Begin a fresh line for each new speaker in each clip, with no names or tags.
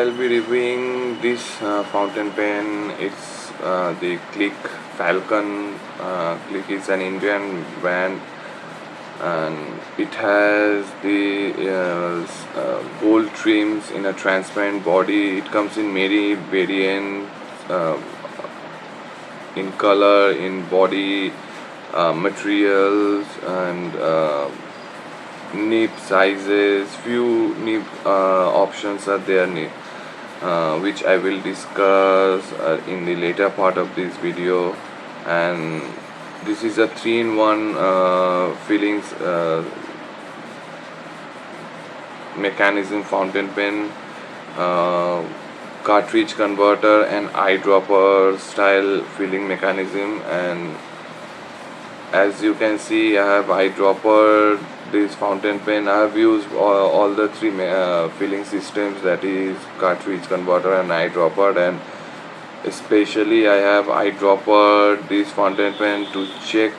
I'll be reviewing this fountain pen. It's the Falcon. Click is an Indian brand, and it has the gold trims in a transparent body. It comes in many variants, uh, in color, in body, materials, and nib sizes. Few nib options are there, which I will discuss in the later part of this video. And this is a 3-in-1 fillings mechanism fountain pen, uh, cartridge converter, and eyedropper style filling mechanism. And as you can see, I have eyedropper this fountain pen. I have used all the three filling systems, that is cartridge converter and eyedropper, and especially I have eyedropper this fountain pen to check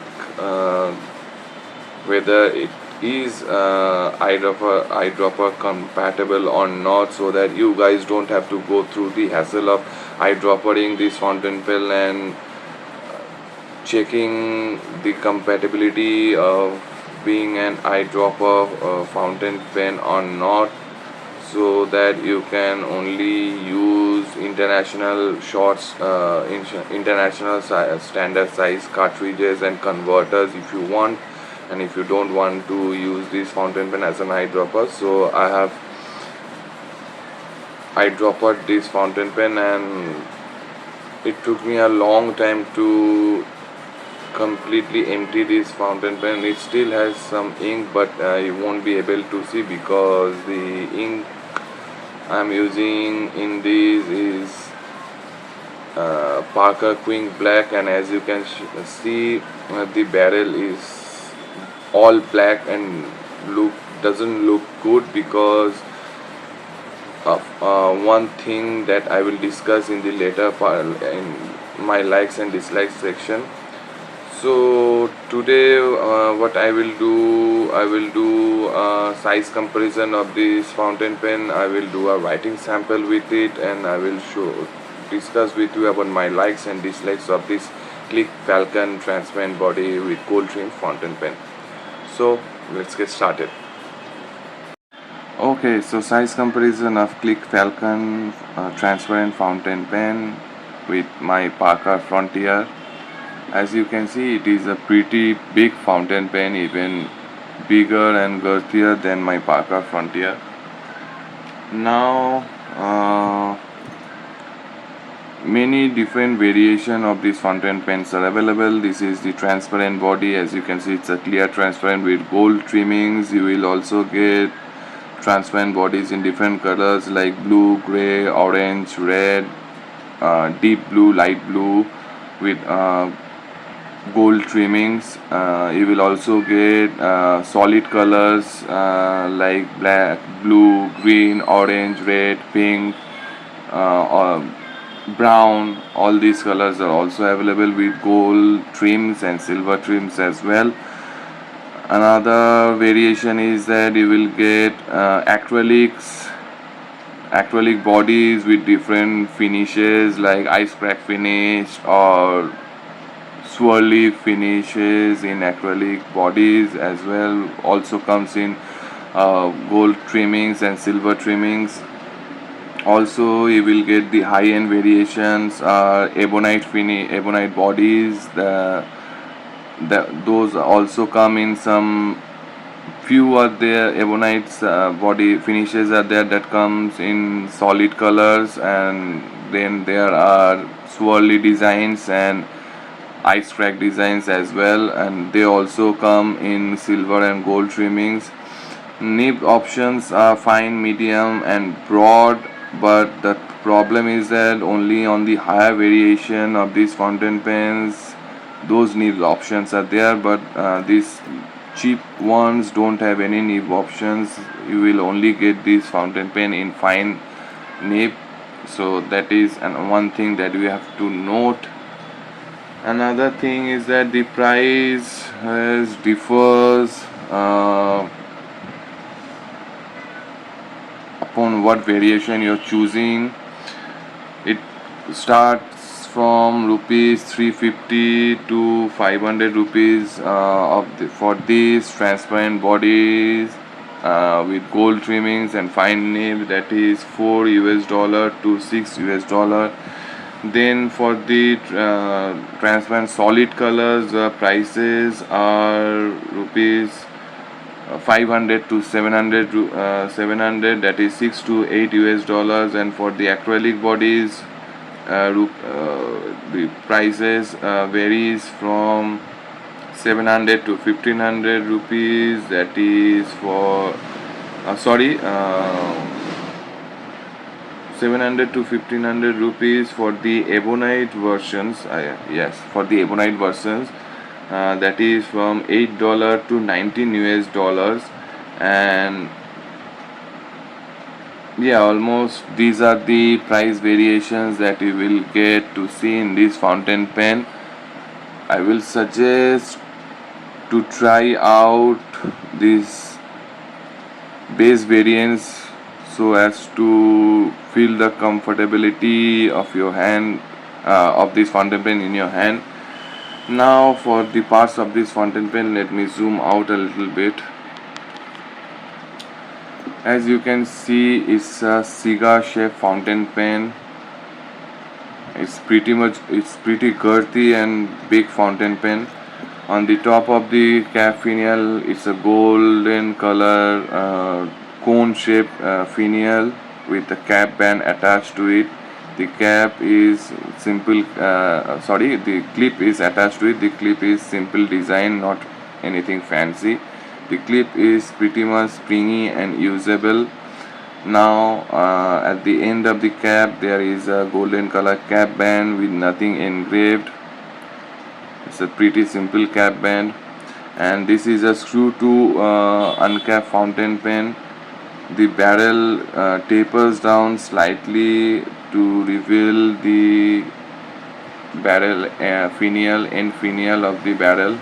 whether it is eyedropper compatible or not, so that you guys don't have to go through the hassle of eyedroppering this fountain pen and checking the compatibility of being an eyedropper fountain pen or not, so that you can only use international international standard size cartridges and converters if you want, and if you don't want to use this fountain pen as an eyedropper. So I have eyedroppered this fountain pen, and it took me a long time to completely empty this fountain pen. It still has some ink, but you won't be able to see because the ink I'm using in this is Parker Queen Black, and as you can see, the barrel is all black and doesn't look good because of one thing that I will discuss in the later part in my likes and dislikes section. So today what I will do size comparison of this fountain pen. I will do a writing sample with it, and I will discuss with you about my likes and dislikes of this Falcon transparent body with gold trim fountain pen. So let's get started. Okay, so size comparison of Falcon transparent fountain pen with my Parker Frontier. As you can see, it is a pretty big fountain pen, even bigger and girthier than my Parker Frontier. Now many different variation of these fountain pens are available. This is the transparent body. As you can see, it's a clear transparent with gold trimmings. You will also get transparent bodies in different colors like blue, gray, orange, red, deep blue, light blue with gold trimmings. You will also get solid colors like black, blue, green, orange, red, pink, or brown. All these colors are also available with gold trims and silver trims as well. Another variation is that you will get acrylic bodies with different finishes like ice crack finish or swirly finishes in acrylic bodies as well. Also comes in gold trimmings and silver trimmings. Also you will get the high-end variations, ebonite bodies. Those also come in some few are there. Ebonite's body finishes are there that comes in solid colors, and then there are swirly designs and ice crack designs as well, and they also come in silver and gold trimmings. Nib options are fine, medium, and broad, but the problem is that only on the higher variation of these fountain pens those nib options are there, but these cheap ones don't have any nib options. You will only get this fountain pen in fine nib, so that is one thing that we have to note. Another thing is that the price differs upon what variation you're choosing. It starts from rupees 350 to 500 rupees for these transparent bodies with gold trimmings and fine nib, that is $4 to $6. Then for the transparent solid colors, prices are rupees 500 to 700, that is $6 to $8. And for the acrylic bodies, the prices varies from 700 to 1500 rupees, that is for 700 to 1500 rupees for the ebonite versions. Yes, for the ebonite versions, that is from $8 to $19. And yeah, almost these are the price variations that you will get to see in this fountain pen. I will suggest to try out this base variants so as to feel the comfortability of your hand, of this fountain pen in your hand. Now for the parts of this fountain pen, let me zoom out a little bit. As you can see, it's a cigar shaped fountain pen. It's pretty girthy and big fountain pen. On the top of the cap finial, it's a golden color cone shaped finial with a cap band attached to it. The cap is simple, the clip is attached to it. The clip is simple design, not anything fancy. The clip is pretty much springy and usable. Now at the end of the cap there is a golden color cap band with nothing engraved. It's a pretty simple cap band, and this is a screw to uncap fountain pen. The barrel tapers down slightly to reveal the barrel end finial of the barrel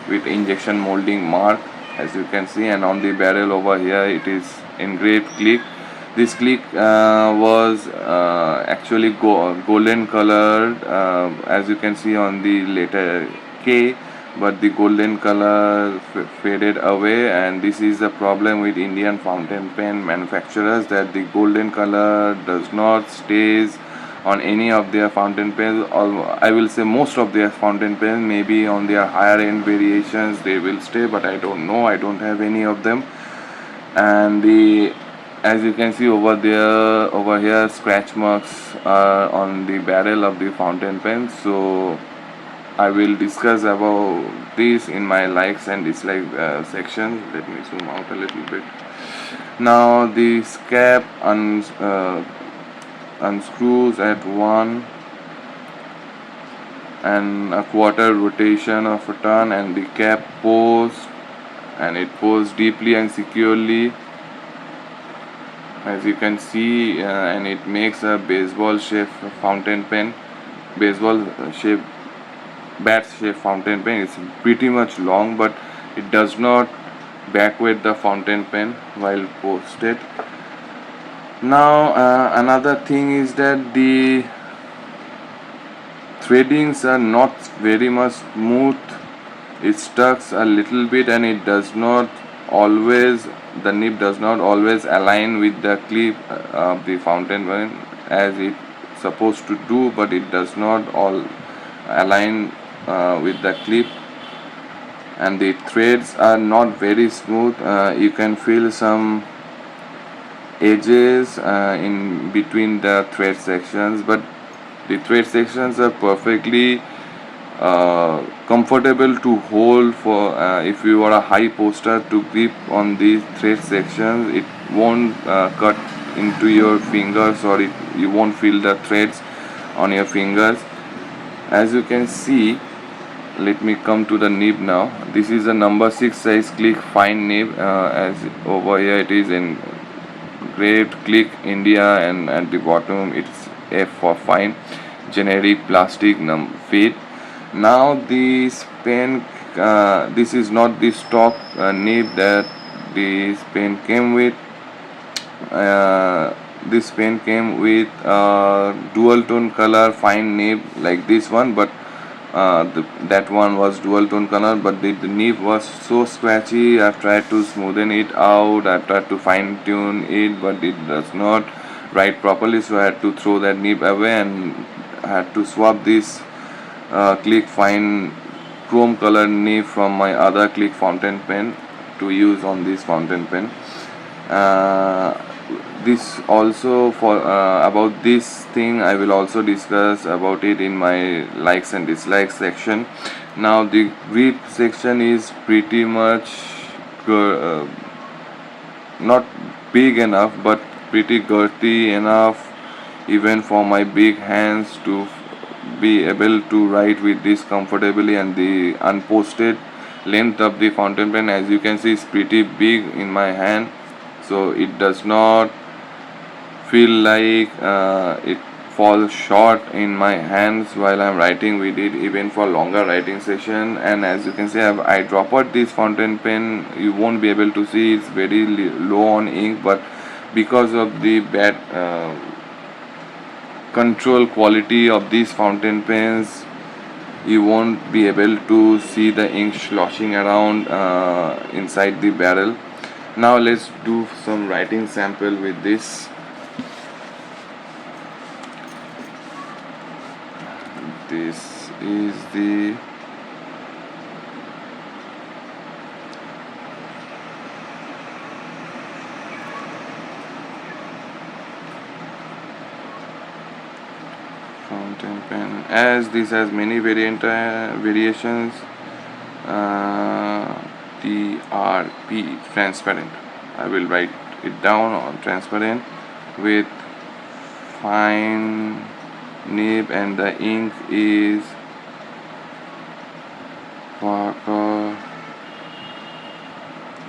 with injection molding mark, as you can see. And on the barrel over here it is engraved click. This click was actually golden colored, as you can see on the letter K, but the golden color faded away. And this is the problem with Indian fountain pen manufacturers, that the golden color does not stays on any of their fountain pens, or I will say most of their fountain pens. Maybe on their higher end variations they will stay, but I don't know, I don't have any of them. And as you can see over here, scratch marks are on the barrel of the fountain pen. So I will discuss about this in my likes and dislikes section. Let me zoom out a little bit. Now this cap unscrews at 1 1/4 rotation of a turn, and the cap posts, and it posts deeply and securely, as you can see, and it makes a baseball shaped fountain pen, baseball shape bat shaped fountain pen. It's pretty much long, but it does not backweight the fountain pen while posted. Now another thing is that the threadings are not very much smooth. It stucks a little bit, and it does not always, the nib does not always align with the clip of the fountain pen as it's supposed to do, but it does not all align with the clip, and the threads are not very smooth. You can feel some edges in between the thread sections, but the thread sections are perfectly comfortable to hold for if you are a high poster to grip on these thread sections. It won't cut into your fingers, or you won't feel the threads on your fingers. As you can see, let me come to the nib now. This is a number 6 size click fine nib, as over here it is in great click India, and at the bottom it's F for fine, generic plastic feed. Now this pen, this is not the stock nib that this pen came with. this pen came with dual tone color fine nib like this one, but that one was dual tone color, but the nib was so scratchy. I've tried to smoothen it out, I've tried to fine tune it, but it does not write properly, so I had to throw that nib away and I had to swap this click fine chrome color nib from my other click fountain pen to use on this fountain pen. uh, this also for about this thing I will also discuss about it in my likes and dislikes section. Now the grip section is pretty much not big enough but pretty girthy enough even for my big hands to be able to write with this comfortably, and the unposted length of the fountain pen, as you can see, is pretty big in my hand, so it does not feel like it falls short in my hands while I'm writing with it, even for longer writing session. And as you can see, I drop out this fountain pen, you won't be able to see it's very low on ink, but because of the bad control quality of these fountain pens, you won't be able to see the ink sloshing around inside the barrel. Now let's do some writing sample with this. This is the fountain pen. As this has many variations, TRP, transparent. I will write it down on transparent with fine nib, and the ink is Falcon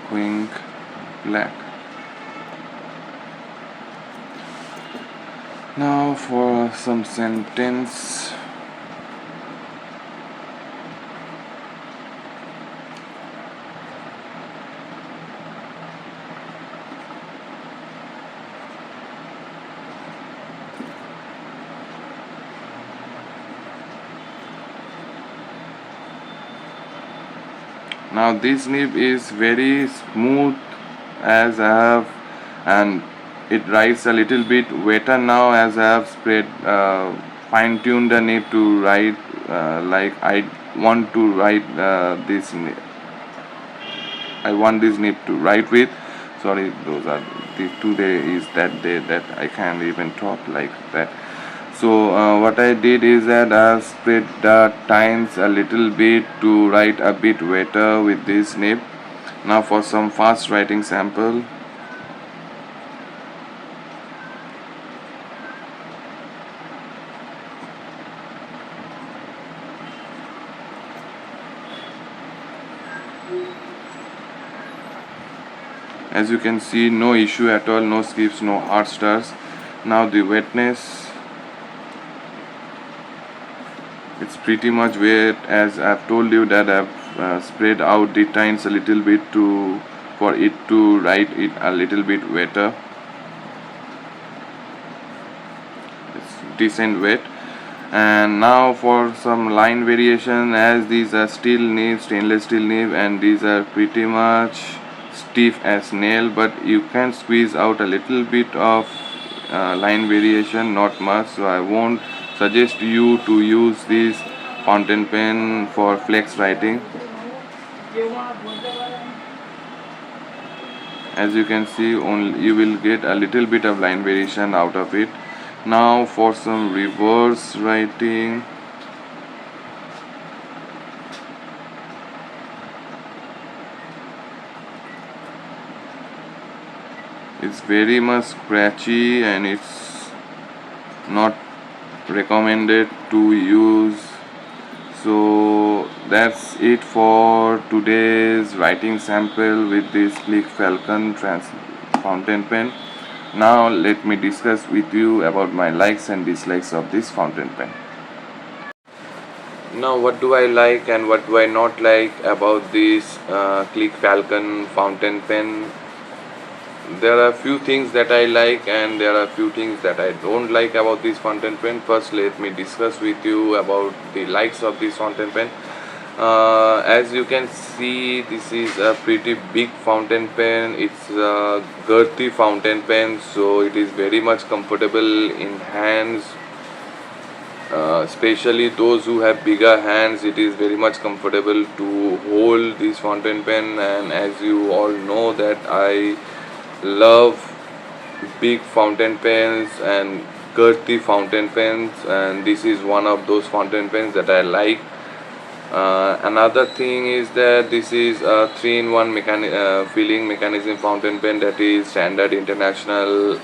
Quick Black. Now for some sentence. Now this nib is very smooth as I have, and it writes a little bit wetter now as I have spread fine tuned the nib to write like I want to write this nib. I want this nib to write with. Sorry, those are the today is that day that I can't even talk like that. So what I did is that I spread the times a little bit to write a bit wetter with this nib. Now for some fast writing sample. As you can see, no issue at all, no skips, no hard stars. Now the wetness, it's pretty much wet, as I've told you that I've spread out the tines a little bit for it to write it a little bit wetter. It's decent wet. And now for some line variation, as these are steel nibs, stainless steel nib, and these are pretty much stiff as nail, but you can squeeze out a little bit of line variation, not much, so I won't suggest you to use this fountain pen for flex writing. As you can see, only you will get a little bit of line variation out of it. Now for some reverse writing, it's very much scratchy and it's not recommended to use. So that's it for today's writing sample with this Click Falcon fountain pen. Now let me discuss with you about my likes and dislikes of this fountain pen. Now what do I like and what do I not like about this Click Falcon fountain pen? there are few things that I like and there are few things that I don't like about this fountain pen. First, let me discuss with you about the likes of this fountain pen. As you can see, this is a pretty big fountain pen. It's a girthy fountain pen, so it is very much comfortable in hands, especially those who have bigger hands. It is very much comfortable to hold this fountain pen. And as you all know that I love big fountain pens and girthy fountain pens, and this is one of those fountain pens that I like. Another thing is that this is a 3-in-1 filling mechanism fountain pen, that is standard international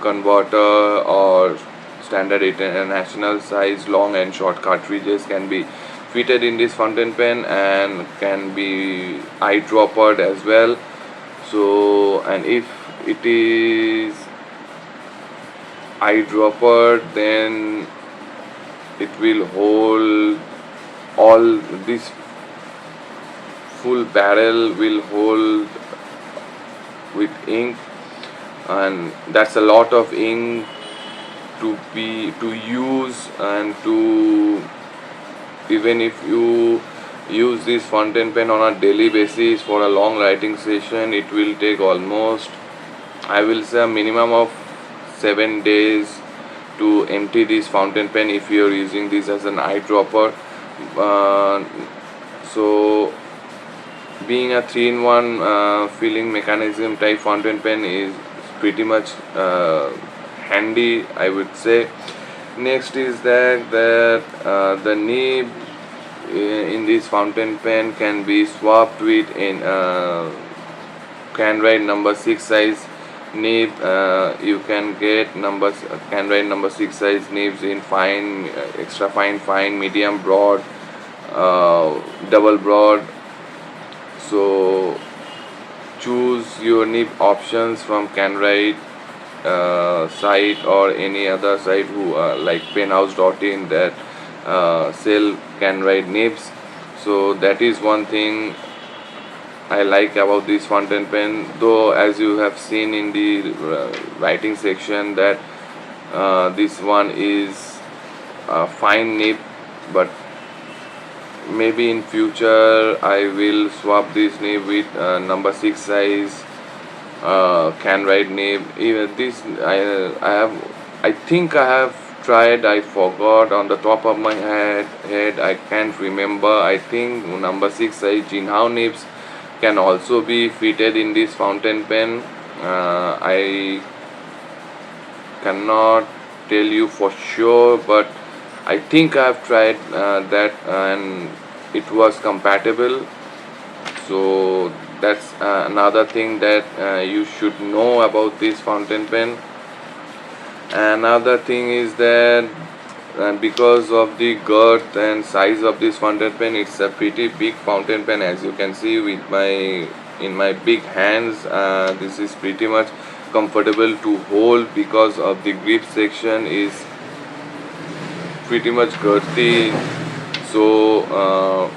converter or standard international size long and short cartridges can be fitted in this fountain pen and can be eyedroppered as well. So, and if it is eyedropper, then it will hold all this full barrel will hold with ink, and that's a lot of ink to use. And to, even if you use this fountain pen on a daily basis for a long writing session, it will take almost, I will say, a minimum of 7 days to empty this fountain pen if you are using this as an eyedropper. So being a 3-in-1 filling mechanism type fountain pen is pretty much handy, I would say. Next is that the nib in this fountain pen can be swapped with in can write number 6 size nib. You can get can write number 6 size nibs in fine, extra fine, medium, broad, double broad. So choose your nib options from CanWrite site or any other site who like penhouse.in that sell CanWrite nibs. So that is one thing I like about this fountain pen, though as you have seen in the writing section that this one is a fine nib, but maybe in future I will swap this nib with number 6 size CanWrite nib. Even this I think I have tried, I forgot on the top of my head, I can't remember. I think number 6 size Jinhao nibs can also be fitted in this fountain pen. I cannot tell you for sure, but I think I have tried that and it was compatible. So that's another thing that you should know about this fountain pen. Another thing is that because of the girth and size of this fountain pen, it's a pretty big fountain pen. As you can see with in my big hands, this is pretty much comfortable to hold because of the grip section is pretty much girthy. So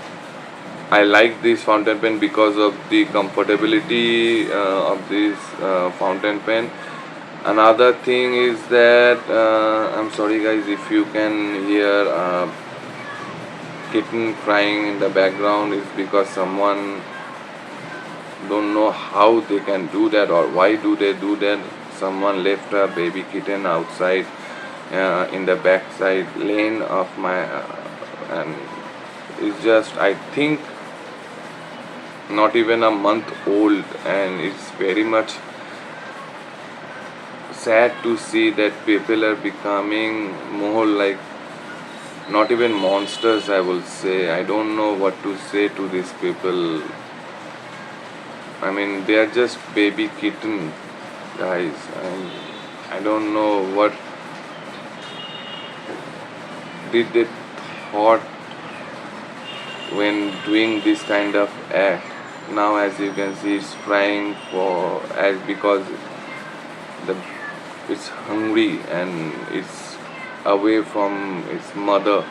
I like this fountain pen because of the comfortability of this fountain pen. Another thing is that I'm sorry guys if you can hear kitten crying in the background. Is because someone don't know how they can do that or why do they do that. Someone left a baby kitten outside in the backside lane of my and it's just, I think, not even a month old, and it's very much sad to see that people are becoming more like not even monsters, I will say. I don't know what to say to these people. I mean, they are just baby kitten guys, and I don't know what did they thought when doing this kind of act. Now as you can see, it's crying for as because the it's hungry and it's away from its mother.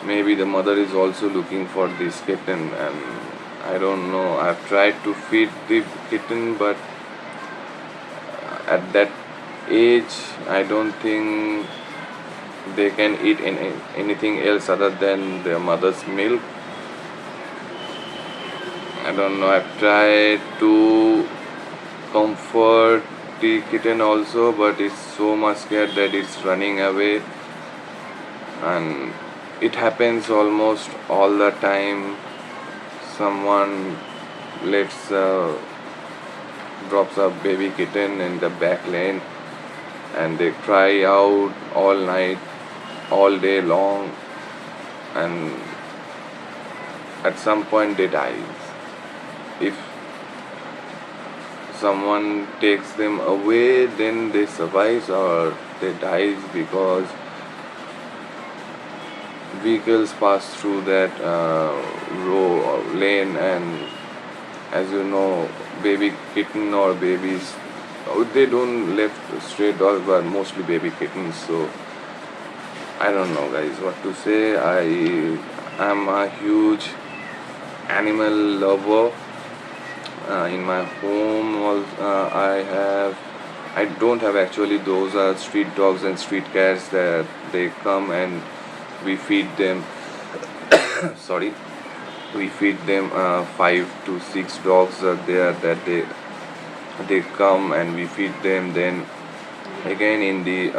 Maybe the mother is also looking for this kitten, and I don't know. I've tried to feed the kitten, but at that age I don't think they can eat anything else other than their mother's milk. I don't know, I've tried to comfort the kitten also, but it's so much scared that it's running away, and it happens almost all the time. Someone lets drops a baby kitten in the back lane, and they cry out all night, all day long, and at some point they die. If someone takes them away, then they survive or they die because vehicles pass through that row or lane, and as you know, baby kitten or babies, they don't left stray dogs but mostly baby kittens. So I don't know guys what to say. I am a huge animal lover. In my home I don't have, actually those are street dogs and street cats that they come and we feed them. Sorry, we feed them 5 to 6 dogs are there that they come and we feed them. Then again in the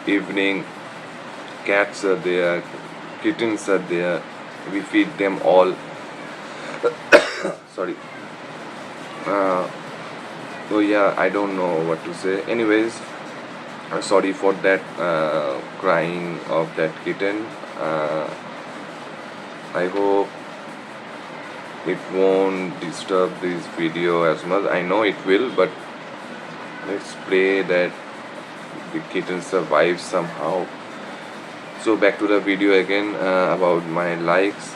evening, cats are there, kittens are there, we feed them all. Sorry. So yeah, I don't know what to say. Anyways, sorry for that crying of that kitten. I hope it won't disturb this video as much. I know it will, but let's pray that the kitten survives somehow. So back to the video again, about my likes.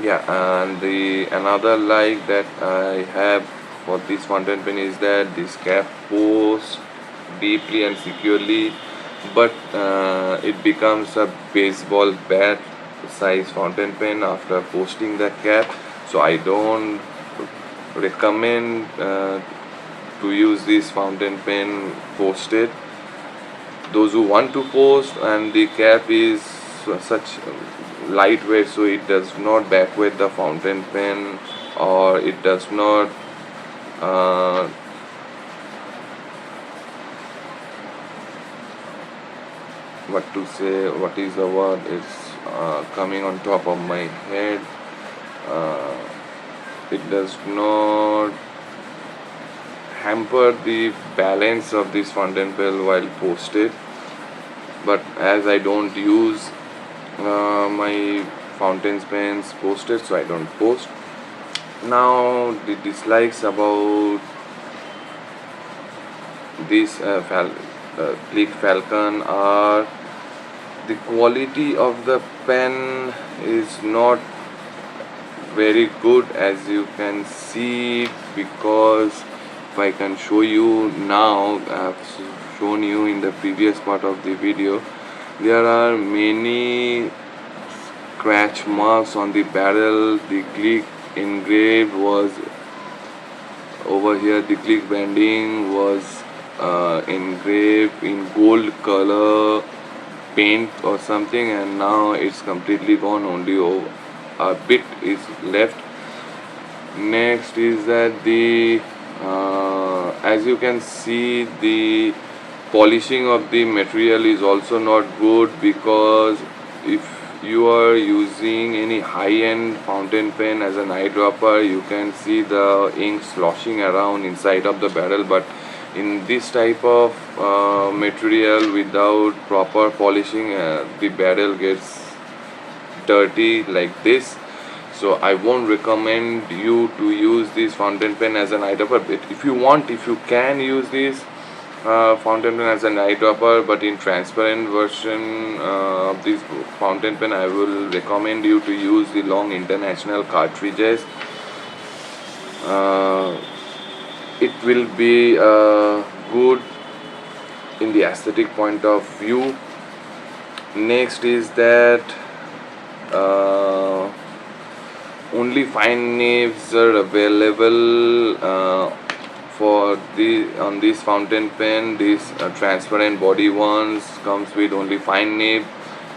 Yeah, and the another like that I have for this fountain pen is that this cap posts deeply and securely, but it becomes a baseball bat size fountain pen after posting the cap. So I don't recommend to use this fountain pen posted. Those who want to post, and the cap is such lightweight, so it does not backweight the fountain pen, or it does not what to say, what is the word, it's coming on top of my head. It does not hamper the balance of this fountain pen while posted. But as I don't use my fountain pens posted, so I don't post. Now the dislikes about this Falcon are the quality of the pen is not very good, as you can see, because if I can show you now, I've shown you in the previous part of the video, there are many scratch marks on the barrel. The click engraved was over here, the click branding was engraved in gold color paint or something, and now it's completely gone, only a bit is left. Next is that the as you can see, the polishing of the material is also not good, because if you are using any high-end fountain pen as an eyedropper, you can see the ink sloshing around inside of the barrel. But in this type of material, without proper polishing, the barrel gets dirty like this. So I won't recommend you to use this fountain pen as an eyedropper. But if you want, if you can use this fountain pen as an eyedropper, but in transparent version of this fountain pen, I will recommend you to use the long international cartridges. It will be good in the aesthetic point of view. Next is that only fine nibs are available for the on this fountain pen, this transparent body ones comes with only fine nib,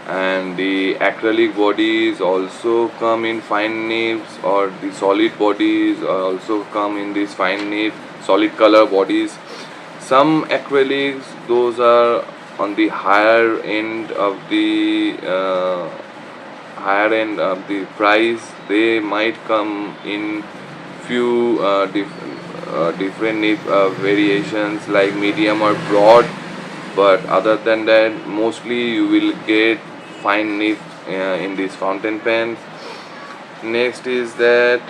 and the acrylic bodies also come in fine nibs, or the solid bodies also come in this fine nib, solid color bodies. Some acrylics, those are on the higher end of the price. They might come in few different nib variations like medium or broad, but other than that, mostly you will get fine nib in these fountain pens. Next is that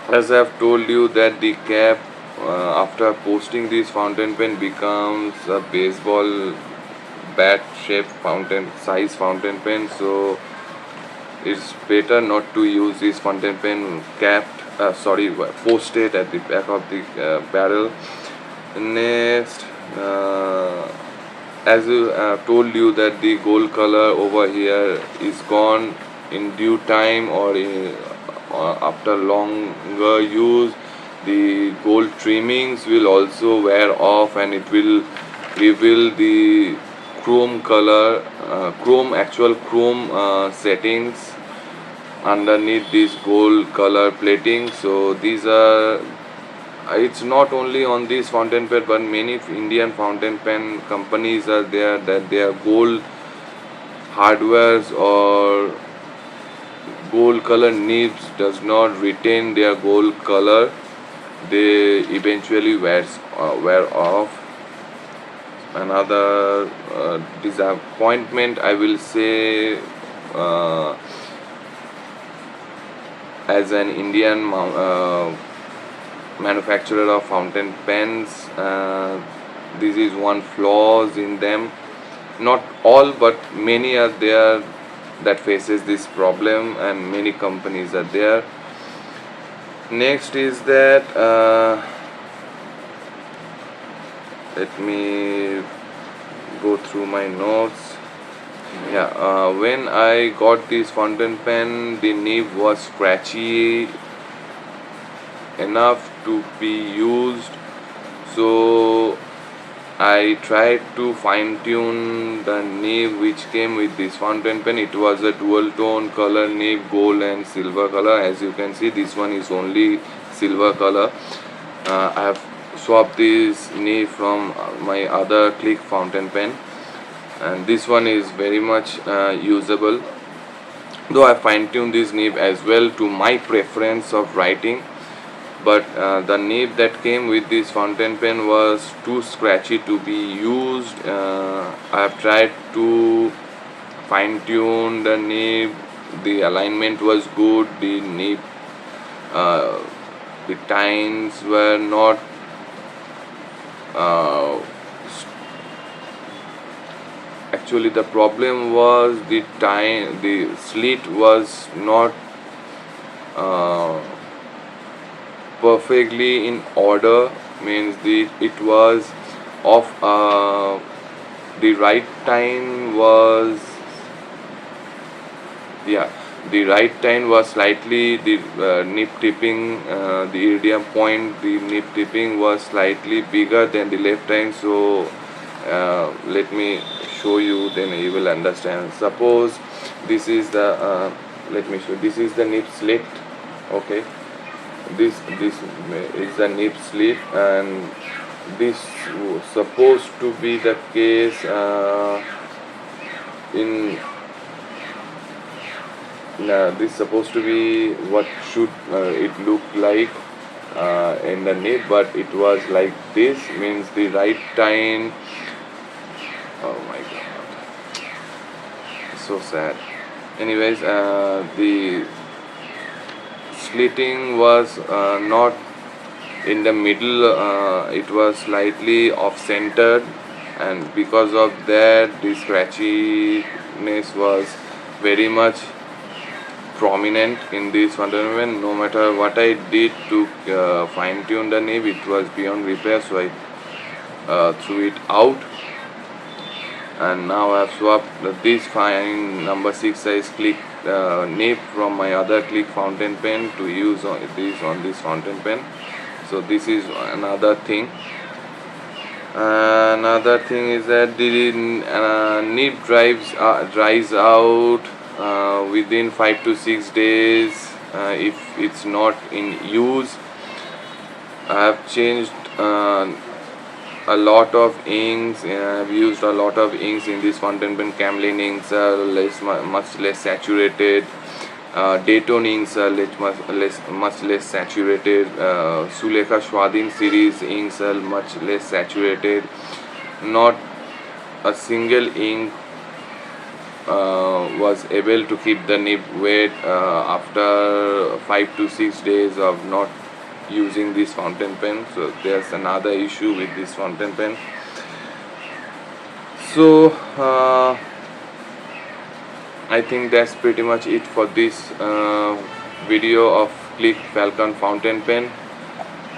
as I've told you that the cap after posting this fountain pen becomes a baseball bat shaped fountain size fountain pen, so it's better not to use this fountain pen posted at the back of the barrel. Next, as I told you that the gold color over here is gone in due time, or after longer use, the gold trimmings will also wear off, and it will reveal the chrome color, actual chrome settings underneath this gold color plating. So these are, it's not only on this fountain pen, but many Indian fountain pen companies are there that their gold hardwares or gold color nibs does not retain their gold color. They eventually wear off. Another disappointment, I will say, as an Indian manufacturer of fountain pens, this is one flaws in them. Not all, but many are there that faces this problem, and many companies are there. Next is that let me go through my notes. When I got this fountain pen, the nib was scratchy enough to be used, so I tried to fine tune the nib which came with this fountain pen. It was a dual tone color nib, gold and silver color. As you can see, this one is only silver color. I have swapped this nib from my other Click fountain pen, and this one is very much usable, though I fine tuned this nib as well to my preference of writing. But the nib that came with this fountain pen was too scratchy to be used. I have tried to fine tune the nib. The alignment was good. The nib, the tines were not actually the problem was the slit was not perfectly in order, means it was of the right tine was the right tine was slightly, the nib tipping, the iridium point, the nib tipping was slightly bigger than the left tine. So let me show you, then you will understand. Suppose this is the let me show, this is the nib slit. Okay, this is the nib slit, and this was supposed to be the case in this supposed to be what should it look like in the nib, but it was like this, means the right tine. Oh my god, so sad. Anyways, the slitting was not in the middle, it was slightly off centered, and because of that the scratchiness was very much prominent in this fountain pen. No matter what I did to fine tune the nib, it was beyond repair, so I threw it out. And now I have swapped this fine number 6 size Click nib from my other Click fountain pen to use on this fountain pen. So this is another thing. Another thing is that the nib dries out within 5 to 6 days if it's not in use. I have changed a lot of inks. I've used a lot of inks in this fountain pen. Camlin inks are much less saturated. Daytone inks are much less saturated. Sulekha Swadhin series inks are much less saturated. Not a single ink was able to keep the nib wet after 5 to 6 days of not using this fountain pen. So there's another issue with this fountain pen. So I think that's pretty much it for this video of Click Falcon fountain pen.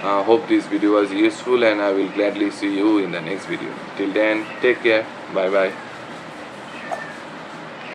Hope this video was useful, and I will gladly see you in the next video. Till then, take care. Bye bye.